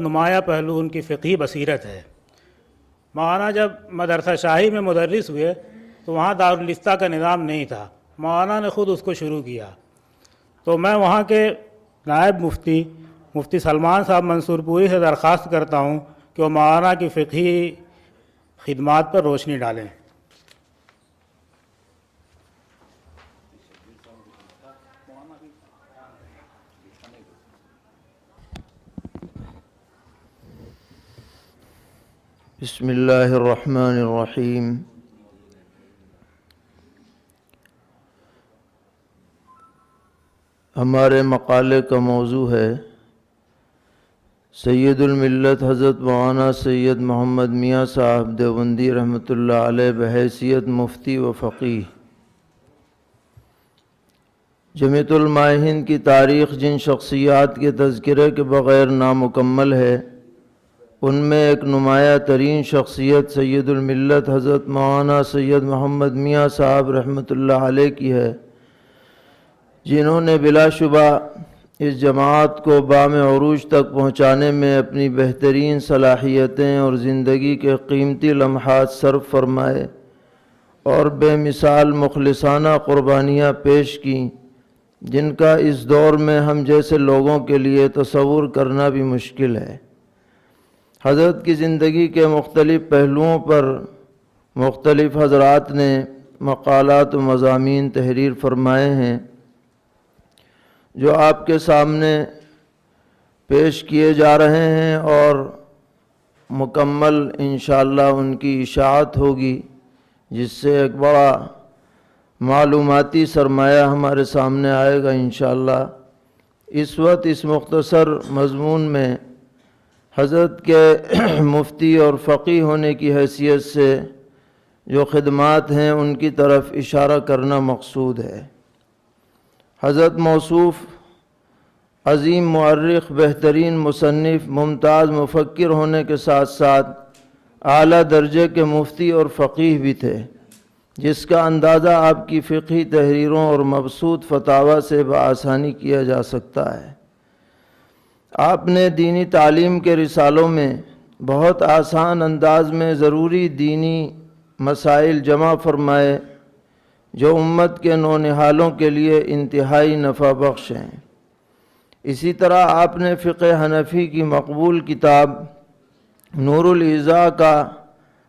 نمایاں پہلو ان کی فقہی بصیرت ہے۔ مولانا جب مدرسہ شاہی میں مدرس ہوئے تو وہاں دارالفتہ کا نظام نہیں تھا، مولانا نے خود اس کو شروع کیا۔ تو میں وہاں کے نائب مفتی سلمان صاحب منصور پوری سے درخواست کرتا ہوں کہ وہ مولانا کی فقہی خدمات پر روشنی ڈالیں۔ بسم اللہ الرحمن الرحیم۔ ہمارے مقالے کا موضوع ہے سید الملت حضرت مولانا سید محمد میاں صاحب دیوبندی رحمۃ اللہ علیہ بحیثیت مفتی و فقیہ۔ جمیعۃ علماء ہند کی تاریخ جن شخصیات کے تذکرے کے بغیر نامکمل ہے، ان میں ایک نمایاں ترین شخصیت سید الملت حضرت مولانا سید محمد میاں صاحب رحمۃ اللہ علیہ کی ہے، جنہوں نے بلا شبہ اس جماعت کو بام عروج تک پہنچانے میں اپنی بہترین صلاحیتیں اور زندگی کے قیمتی لمحات صرف فرمائے اور بے مثال مخلصانہ قربانیاں پیش کیں، جن کا اس دور میں ہم جیسے لوگوں کے لیے تصور کرنا بھی مشکل ہے۔ حضرت کی زندگی کے مختلف پہلوؤں پر مختلف حضرات نے مقالات و مضامین تحریر فرمائے ہیں، جو آپ کے سامنے پیش کیے جا رہے ہیں اور مکمل انشاءاللہ ان کی اشاعت ہوگی، جس سے ایک بڑا معلوماتی سرمایہ ہمارے سامنے آئے گا انشاءاللہ۔ اس وقت اس مختصر مضمون میں حضرت کے مفتی اور فقیہ ہونے کی حیثیت سے جو خدمات ہیں ان کی طرف اشارہ کرنا مقصود ہے۔ حضرت موصوف عظیم مورخ، بہترین مصنف، ممتاز مفکر ہونے کے ساتھ ساتھ اعلیٰ درجے کے مفتی اور فقیہ بھی تھے، جس کا اندازہ آپ کی فقہی تحریروں اور مبسوط فتاوی سے بآسانی کیا جا سکتا ہے۔ آپ نے دینی تعلیم کے رسالوں میں بہت آسان انداز میں ضروری دینی مسائل جمع فرمائے، جو امت کے نونہالوں کے لیے انتہائی نفع بخش ہیں۔ اسی طرح آپ نے فقہ حنفی کی مقبول کتاب نور الاضاء کا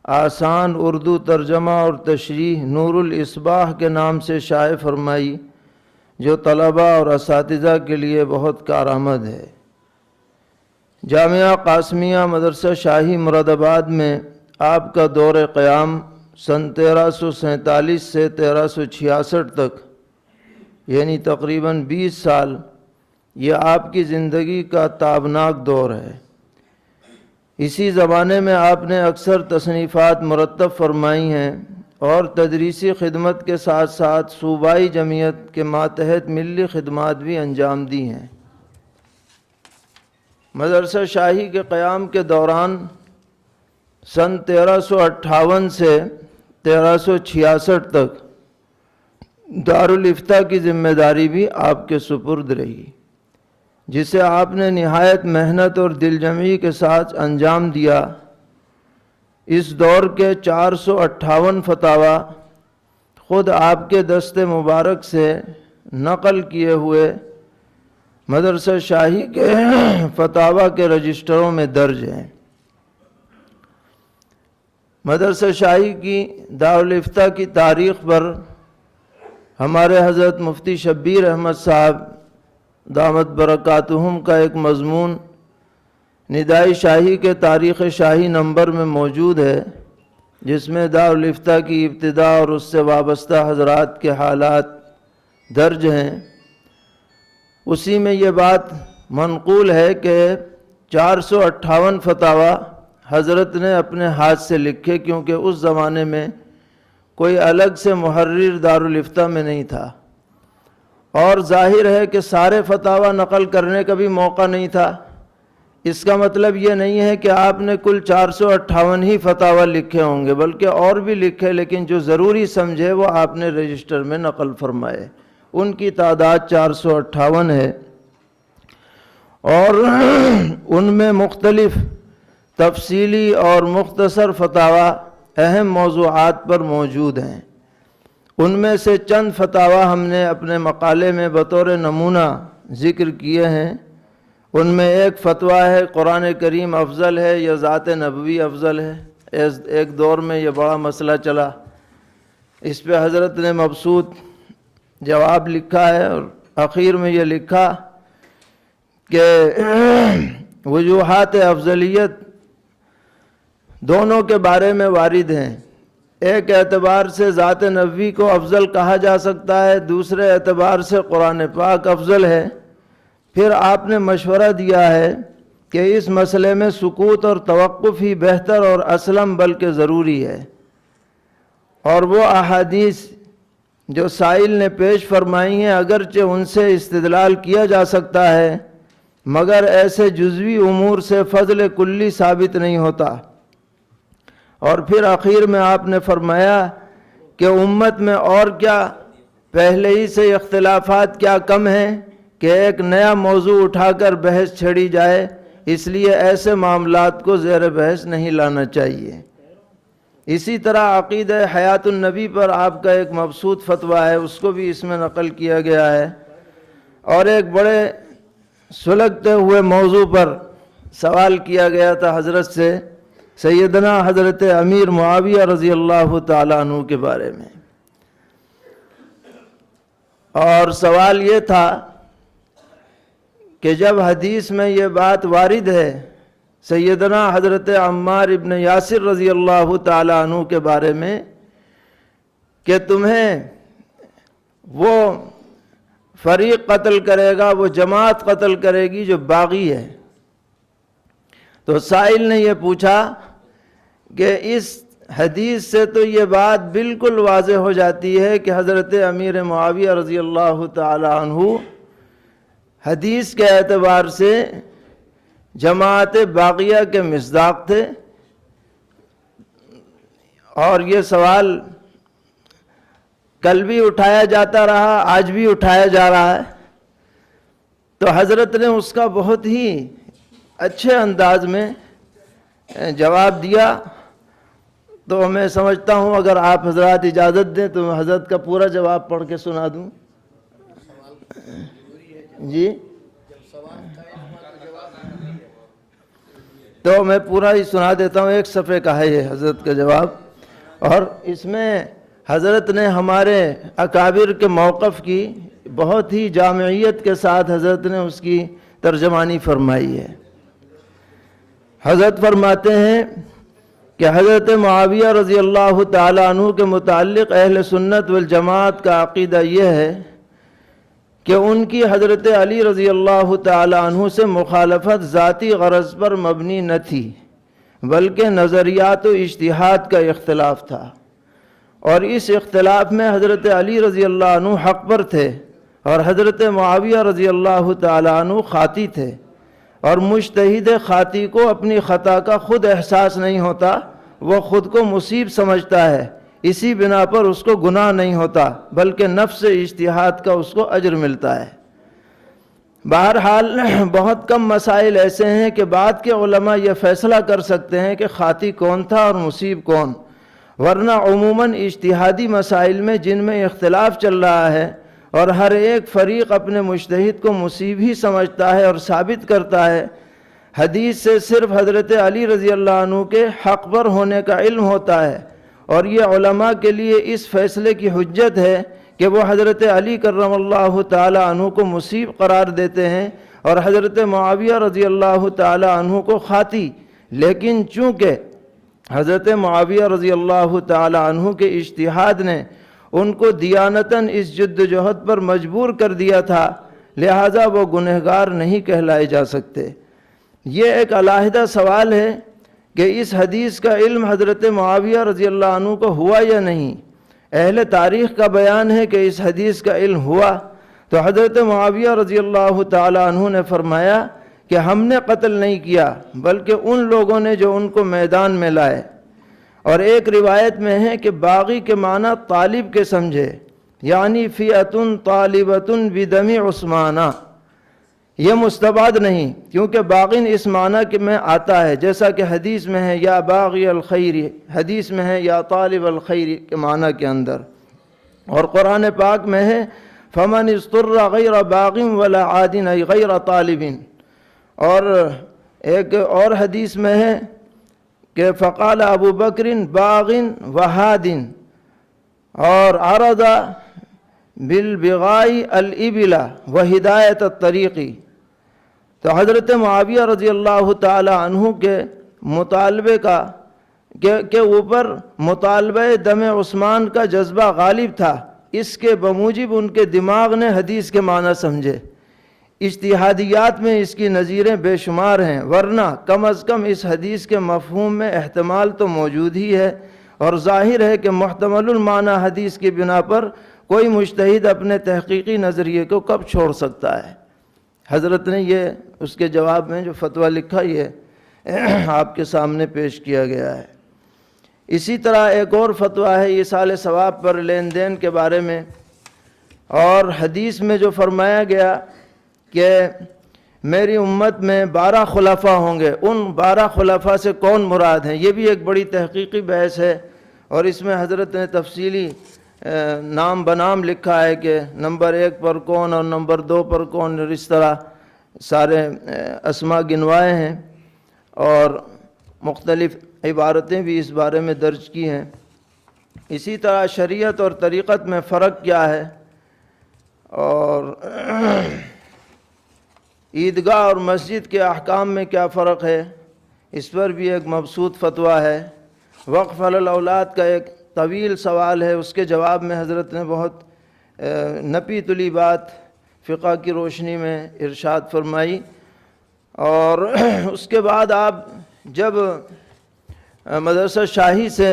آسان اردو ترجمہ اور تشریح نور الاصباح کے نام سے شائع فرمائی، جو طلباء اور اساتذہ کے لیے بہت کارآمد ہے۔ جامعہ قاسمیہ مدرسہ شاہی مرادآباد میں آپ کا دور قیام سن 1347 سے 1366 تک، یعنی تقریباً 20 سال، یہ آپ کی زندگی کا تابناک دور ہے۔ اسی زمانے میں آپ نے اکثر تصنیفات مرتب فرمائی ہیں اور تدریسی خدمت کے ساتھ ساتھ صوبائی جمعیت کے ماتحت ملی خدمات بھی انجام دی ہیں۔ مدرسہ شاہی کے قیام کے دوران سن 1358 سے 1366 تک دارالفتہ کی ذمہ داری بھی آپ کے سپرد رہی، جسے آپ نے نہایت محنت اور دل جمعی کے ساتھ انجام دیا۔ اس دور کے 458 فتاوی خود آپ کے دست مبارک سے نقل کیے ہوئے مدرسہ شاہی کے فتاوی کے رجسٹروں میں درج ہیں۔ مدرسہ شاہی کی دارالفتہ کی تاریخ پر ہمارے حضرت مفتی شبیر احمد صاحب دامت برکاتہم کا ایک مضمون ندائی شاہی کے تاریخ شاہی نمبر میں موجود ہے، جس میں دارالفتہ کی ابتدا اور اس سے وابستہ حضرات کے حالات درج ہیں۔ اسی میں یہ بات منقول ہے کہ 458 فتاوی حضرت نے اپنے ہاتھ سے لکھے، کیونکہ اس زمانے میں کوئی الگ سے محرر دارالفتہ میں نہیں تھا، اور ظاہر ہے کہ سارے فتاوی نقل کرنے کا بھی موقع نہیں تھا۔ اس کا مطلب یہ نہیں ہے کہ آپ نے کل 458 ہی فتاوی لکھے ہوں گے، بلکہ اور بھی لکھے، لیکن جو ضروری سمجھے وہ آپ نے رجسٹر میں نقل فرمائے۔ ان کی تعداد 458 ہے، اور ان میں مختلف تفصیلی اور مختصر فتاوی اہم موضوعات پر موجود ہیں۔ ان میں سے چند فتاوی ہم نے اپنے مقالے میں بطور نمونہ ذکر کیے ہیں۔ ان میں ایک فتویٰ ہے قرآن کریم افضل ہے یا ذات نبوی افضل ہے۔ ایک دور میں یہ بڑا مسئلہ چلا، اس پہ حضرت نے مبسوط جواب لکھا ہے، اور آخر میں یہ لکھا کہ وجوہات افضلیت دونوں کے بارے میں وارد ہیں۔ ایک اعتبار سے ذات نبوی کو افضل کہا جا سکتا ہے، دوسرے اعتبار سے قرآن پاک افضل ہے۔ پھر آپ نے مشورہ دیا ہے کہ اس مسئلے میں سکوت اور توقف ہی بہتر اور اسلم بلکہ ضروری ہے، اور وہ احادیث جو سائل نے پیش فرمائی ہیں اگرچہ ان سے استدلال کیا جا سکتا ہے، مگر ایسے جزوی امور سے فضل کلی ثابت نہیں ہوتا۔ اور پھر آخر میں آپ نے فرمایا کہ امت میں اور کیا پہلے ہی سے اختلافات کیا کم ہیں کہ ایک نیا موضوع اٹھا کر بحث چھڑی جائے، اس لیے ایسے معاملات کو زیر بحث نہیں لانا چاہیے۔ اسی طرح عقیدہ حیات النبی پر آپ کا ایک مبسوط فتویٰ ہے، اس کو بھی اس میں نقل کیا گیا ہے۔ اور ایک بڑے سلگتے ہوئے موضوع پر سوال کیا گیا تھا حضرت سے، سیدنا حضرت امیر معاویہ رضی اللہ تعالیٰ عنہ کے بارے میں، اور سوال یہ تھا کہ جب حدیث میں یہ بات وارد ہے سیدنا حضرت عمار ابن یاسر رضی اللہ تعالیٰ عنہ کے بارے میں کہ تمہیں وہ فریق قتل کرے گا، وہ جماعت قتل کرے گی جو باغی ہے، تو سائل نے یہ پوچھا کہ اس حدیث سے تو یہ بات بالکل واضح ہو جاتی ہے کہ حضرت امیر معاویہ رضی اللہ تعالی عنہ حدیث کے اعتبار سے جماعت باغیہ کے مصداق تھے، اور یہ سوال کل بھی اٹھایا جاتا رہا، آج بھی اٹھایا جا رہا ہے۔ تو حضرت نے اس کا بہت ہی اچھے انداز میں جواب دیا، تو میں سمجھتا ہوں اگر آپ حضرات اجازت دیں تو میں حضرت کا پورا جواب پڑھ کے سنا دوں۔ جی تو میں پورا ہی سنا دیتا ہوں، ایک صفحے کا ہے یہ حضرت کا جواب، اور اس میں حضرت نے ہمارے اکابر کے موقف کی بہت ہی جامعیت کے ساتھ حضرت نے اس کی ترجمانی فرمائی ہے۔ حضرت فرماتے ہیں کہ حضرت معاویہ رضی اللہ تعالی عنہ کے متعلق اہل سنت والجماعت کا عقیدہ یہ ہے کہ ان کی حضرت علی رضی اللہ تعالی عنہ سے مخالفت ذاتی غرض پر مبنی نہ تھی، بلکہ نظریات و اجتہاد کا اختلاف تھا، اور اس اختلاف میں حضرت علی رضی اللہ عنہ حق پر تھے اور حضرت معاویہ رضی اللہ تعالی عنہ خاطی تھے، اور مجتہد خاطی کو اپنی خطا کا خود احساس نہیں ہوتا، وہ خود کو مصیب سمجھتا ہے، اسی بنا پر اس کو گناہ نہیں ہوتا بلکہ نفس اجتہاد کا اس کو اجر ملتا ہے۔ بہرحال بہت کم مسائل ایسے ہیں کہ بعد کے علماء یہ فیصلہ کر سکتے ہیں کہ خاطی کون تھا اور مصیب کون، ورنہ عموماً اجتہادی مسائل میں جن میں اختلاف چل رہا ہے اور ہر ایک فریق اپنے مجتہد کو مصیب ہی سمجھتا ہے اور ثابت کرتا ہے، حدیث سے صرف حضرت علی رضی اللہ عنہ کے حق پر ہونے کا علم ہوتا ہے، اور یہ علماء کے لیے اس فیصلے کی حجت ہے کہ وہ حضرت علی کرم اللہ تعالی عنہ کو مصیب قرار دیتے ہیں اور حضرت معاویہ رضی اللہ تعالی عنہ کو خاطی، لیکن چونکہ حضرت معاویہ رضی اللہ تعالی عنہ کے اجتہاد نے ان کو دیانتاً اس جد و جہد پر مجبور کر دیا تھا، لہٰذا وہ گنہگار نہیں کہلائے جا سکتے۔ یہ ایک علیحدہ سوال ہے کہ اس حدیث کا علم حضرت معاویہ رضی اللہ عنہ کو ہوا یا نہیں۔ اہل تاریخ کا بیان ہے کہ اس حدیث کا علم ہوا، تو حضرت معاویہ رضی اللہ تعالی عنہ نے فرمایا کہ ہم نے قتل نہیں کیا بلکہ ان لوگوں نے جو ان کو میدان میں لائے، اور ایک روایت میں ہے کہ باغی کے معنی طالب کے سمجھے، یعنی فئۃ طالبۃ بدم عثمانہ، یہ مستبعد نہیں، کیونکہ باغن اس معنی کہ میں آتا ہے، جیسا کہ حدیث میں ہے یا باغی الخیر، حدیث میں ہے یا طالب الخیر کے معنی کے اندر، اور قرآن پاک میں ہے فمن اضطر غیر باغ ولا عاد ای غیر طالب، اور ایک اور حدیث میں ہے کہ فقال ابو بکر باغ وحاد اور عرض بالبغائی الابل وہدایت الطریقی۔ تو حضرت معاویہ رضی اللہ تعالی عنہ کے مطالبے کے اوپر مطالبہ دم عثمان کا جذبہ غالب تھا، اس کے بموجب ان کے دماغ نے حدیث کے معنی سمجھے۔ اجتہادیات میں اس کی نظیریں بے شمار ہیں، ورنہ کم از کم اس حدیث کے مفہوم میں احتمال تو موجود ہی ہے، اور ظاہر ہے کہ محتمل المعنی حدیث کی بنا پر کوئی مجتہد اپنے تحقیقی نظریے کو کب چھوڑ سکتا ہے۔ حضرت نے یہ اس کے جواب میں جو فتویٰ لکھا یہ آپ کے سامنے پیش کیا گیا ہے۔ اسی طرح ایک اور فتویٰ ہے ایصال ثواب پر لین دین کے بارے میں، اور حدیث میں جو فرمایا گیا کہ میری امت میں 12 خلفاء ہوں گے، ان 12 خلفاء سے کون مراد ہیں، یہ بھی ایک بڑی تحقیقی بحث ہے، اور اس میں حضرت نے تفصیلی نام بنام لکھا ہے کہ نمبر 1 پر کون اور نمبر 2 پر کون، اور اس طرح سارے اسماء گنوائے ہیں، اور مختلف عبارتیں بھی اس بارے میں درج کی ہیں۔ اسی طرح شریعت اور طریقت میں فرق کیا ہے، اور عیدگاہ اور مسجد کے احکام میں کیا فرق ہے، اس پر بھی ایک مبسوط فتویٰ ہے۔ وقف علی الاولاد کا ایک طویل سوال ہے، اس کے جواب میں حضرت نے بہت نپی تلی بات فقہ کی روشنی میں ارشاد فرمائی۔ اور اس کے بعد آپ جب مدرسہ شاہی سے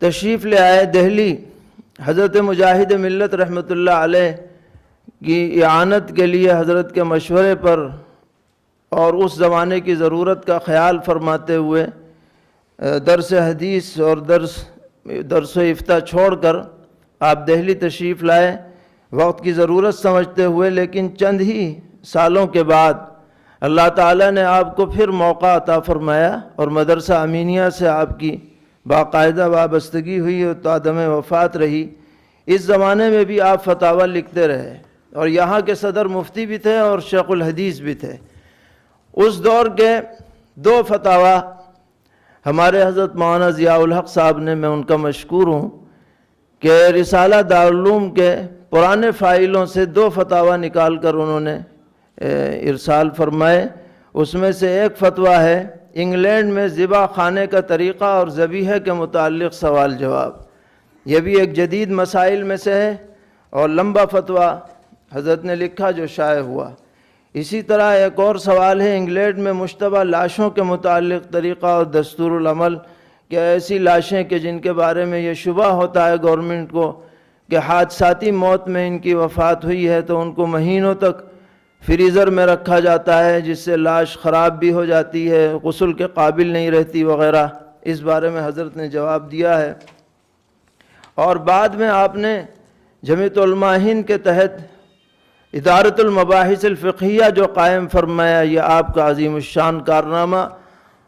تشریف لے آئے دہلی، حضرت مجاہد ملت رحمۃ اللہ علیہ کی اعانت کے لیے حضرت کے مشورے پر اور اس زمانے کی ضرورت کا خیال فرماتے ہوئے درس حدیث اور درس و افتاء چھوڑ کر آپ دہلی تشریف لائے، وقت کی ضرورت سمجھتے ہوئے، لیکن چند ہی سالوں کے بعد اللہ تعالیٰ نے آپ کو پھر موقع عطا فرمایا، اور مدرسہ امینیہ سے آپ کی باقاعدہ وابستگی ہوئی اور تا دم وفات رہی۔ اس زمانے میں بھی آپ فتاویٰ لکھتے رہے، اور یہاں کے صدر مفتی بھی تھے اور شیخ الحدیث بھی تھے۔ اس دور کے 2 فتاویٰ ہمارے حضرت مولانا ضیاء الحق صاحب نے، میں ان کا مشکور ہوں کہ رسالہ دارالعلوم کے پرانے فائلوں سے 2 فتاویٰ نکال کر انہوں نے ارسال فرمائے۔ اس میں سے ایک فتویٰ ہے انگلینڈ میں ذبح خانے کا طریقہ اور ذبیحہ کے متعلق سوال جواب، یہ بھی ایک جدید مسائل میں سے ہے، اور لمبا فتویٰ حضرت نے لکھا جو شائع ہوا۔ اسی طرح ایک اور سوال ہے انگلینڈ میں مشتبہ لاشوں کے متعلق طریقہ اور دستور العمل، کہ ایسی لاشیں کہ جن کے بارے میں یہ شبہ ہوتا ہے گورنمنٹ کو کہ حادثاتی موت میں ان کی وفات ہوئی ہے، تو ان کو مہینوں تک فریزر میں رکھا جاتا ہے، جس سے لاش خراب بھی ہو جاتی ہے، غسل کے قابل نہیں رہتی وغیرہ۔ اس بارے میں حضرت نے جواب دیا ہے۔ اور بعد میں آپ نے جمعیت علماء ہند کے تحت ادارۃ المباحث الفقہیہ جو قائم فرمایا، یہ آپ کا عظیم الشان کارنامہ،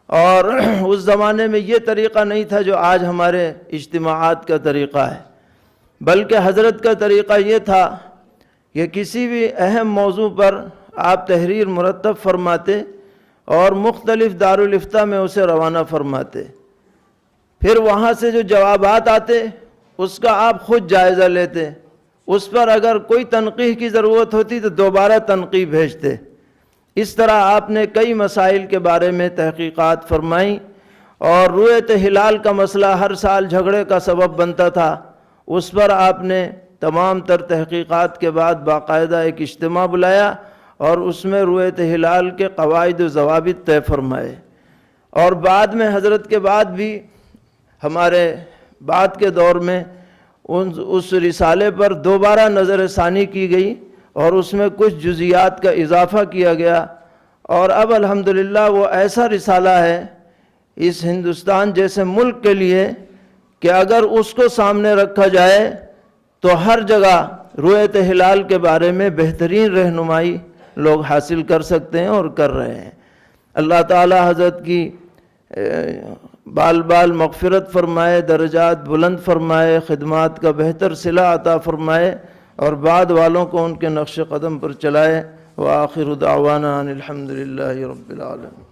اور اس زمانے میں یہ طریقہ نہیں تھا جو آج ہمارے اجتماعات کا طریقہ ہے، بلکہ حضرت کا طریقہ یہ تھا کہ کسی بھی اہم موضوع پر آپ تحریر مرتب فرماتے اور مختلف دارالافتاء میں اسے روانہ فرماتے، پھر وہاں سے جو جوابات آتے اس کا آپ خود جائزہ لیتے، اس پر اگر کوئی تنقیح کی ضرورت ہوتی تو دوبارہ تنقیح بھیجتے۔ اس طرح آپ نے کئی مسائل کے بارے میں تحقیقات فرمائیں، اور رؤیت ہلال کا مسئلہ ہر سال جھگڑے کا سبب بنتا تھا، اس پر آپ نے تمام تر تحقیقات کے بعد باقاعدہ ایک اجتماع بلایا، اور اس میں رؤیت ہلال کے قواعد و ضوابط طے فرمائے۔ اور بعد میں حضرت کے بعد بھی ہمارے بعد کے دور میں اس رسالے پر دوبارہ نظر ثانی کی گئی، اور اس میں کچھ جزیات کا اضافہ کیا گیا، اور اب الحمدللہ وہ ایسا رسالہ ہے اس ہندوستان جیسے ملک کے لیے کہ اگر اس کو سامنے رکھا جائے تو ہر جگہ رؤیت ہلال کے بارے میں بہترین رہنمائی لوگ حاصل کر سکتے ہیں اور کر رہے ہیں۔ اللہ تعالی حضرت کی بال بال مغفرت فرمائے، درجات بلند فرمائے، خدمات کا بہتر صلہ عطا فرمائے اور بعد والوں کو ان کے نقش قدم پر چلائے۔ وآخر دعوانا ان الحمد للہ رب العالمین۔